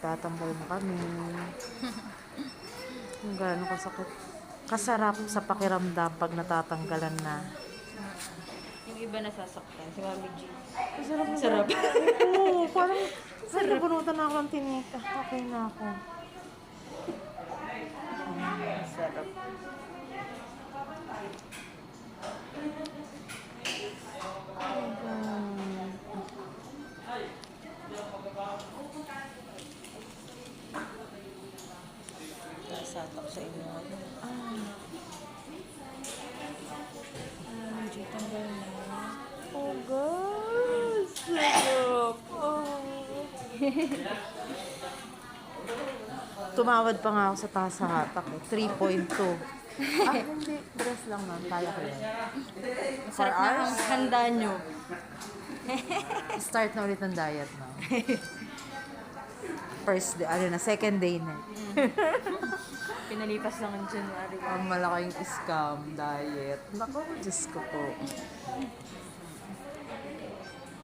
magtatanggal na kami. Kung gaano kasakit. Kasarap sa pakiramdam pag natatanggalan na. Yung iba nasasaktan. Si Mami G. Masarap na Sarap. Oo, parang nabunutan na ako ng tinika. Okay na ako. Sarap. Sasak sa inyo ngayon. Mami G, tanggal na. Oh, guys! Sarap! Tumawad pa nga ako sa tasa hatak eh. 3.2. Hindi. Dress lang man. Kaya ko yan. Masarap na ang handa nyo. Start na ulit ng diet na. First day, second day na. Pinalipas lang ang January. Ang malaking scam diet. Naku, Diyos ko po.